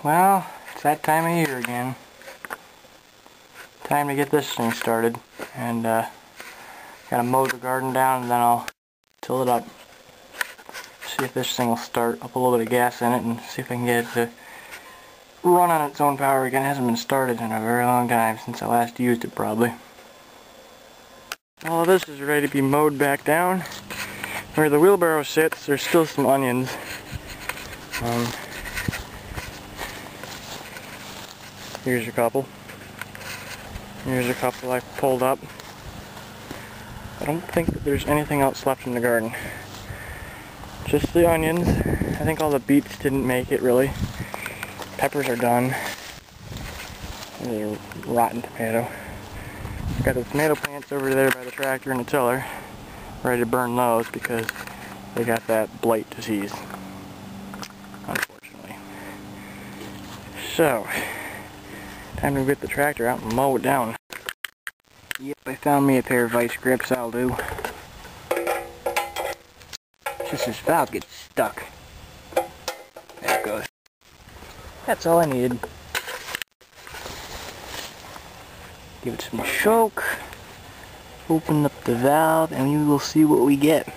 Well, it's that time of year again. Time to get this thing started. And gotta mow the garden down and then I'll till it up. See if this thing will start. I'll put a little bit of gas in it and see if I can get it to run on its own power again. It hasn't been started in a very long time, since I last used it probably. All of this is ready to be mowed back down. Where the wheelbarrow sits, there's still some onions. Here's a couple. Here's a couple I pulled up. I don't think that there's anything else left in the garden. Just the onions. I think all the beets didn't make it really. Peppers are done. There's a rotten tomato. Got the tomato plants over there by the tractor and the tiller. Ready to burn those because they got that blight disease, unfortunately. So, time to get the tractor out and mow it down. Yep, I found me a pair of vice grips, that'll do. Just this valve gets stuck. There it goes. That's all I needed. Give it some choke. Open up the valve and we will see what we get.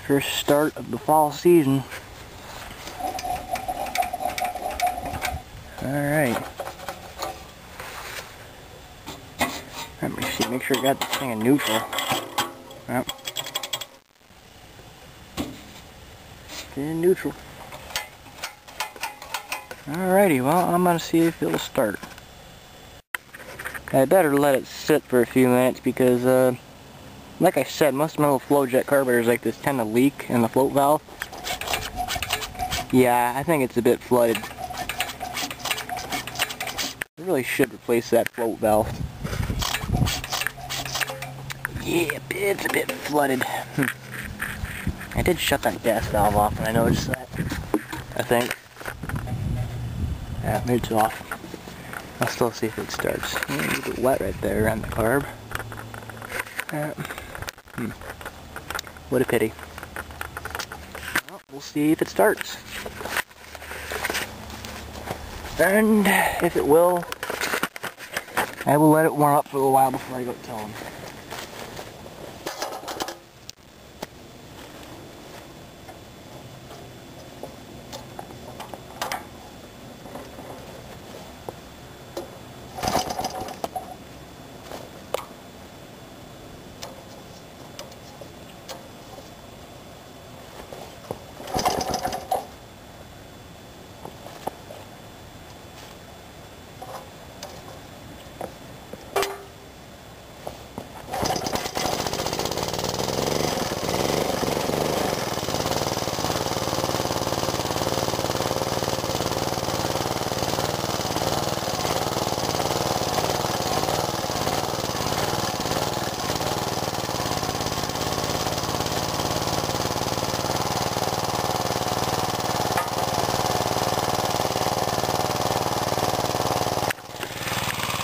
First start of the fall season. Alright. Let me see, make sure I got this thing in neutral. Yep. In neutral. Alrighty, well, I'm gonna see if it'll start. I better let it sit for a few minutes because, like I said, most of my little flow jet carburetors like this tend to leak in the float valve. Yeah, I think it's a bit flooded. I really should replace that float valve. Yeah, it's a bit flooded. I did shut that gas valve off and I noticed that. I think. Yeah, it's off. I'll still see if it starts. A little bit wet right there around the carb. What a pity. Well, we'll see if it starts. And if it will, I will let it warm up for a while before I go tell them.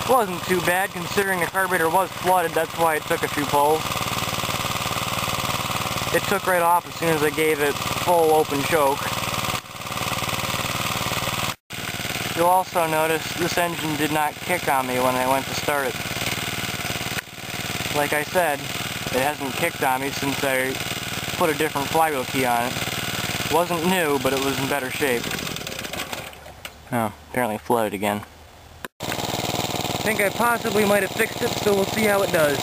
Wasn't too bad considering the carburetor was flooded. That's why it took a few pulls. It took right off as soon as I gave it full open choke. You'll also notice this engine did not kick on me when I went to start it. Like I said, it hasn't kicked on me since I put a different flywheel key on it. Wasn't new, but it was in better shape. Oh, apparently flooded again. I think I possibly might have fixed it, so we'll see how it does.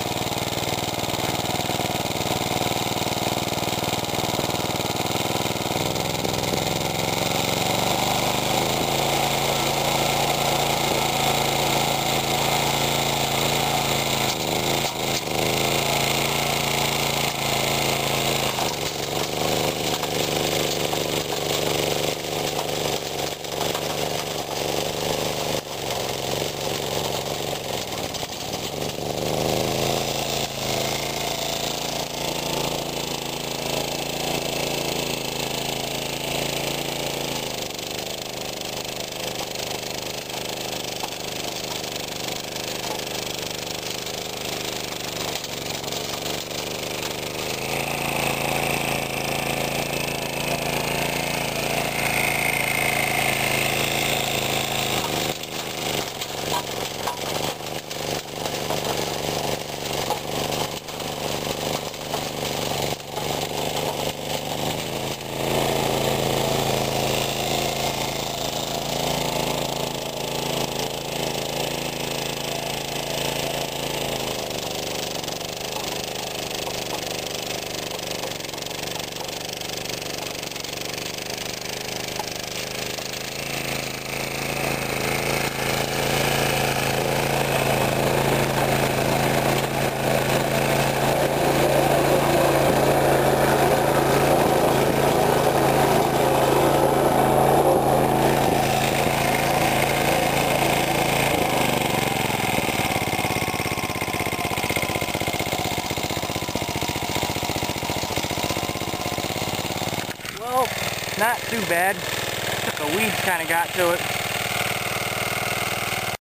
bad. The weeds kind of got to it.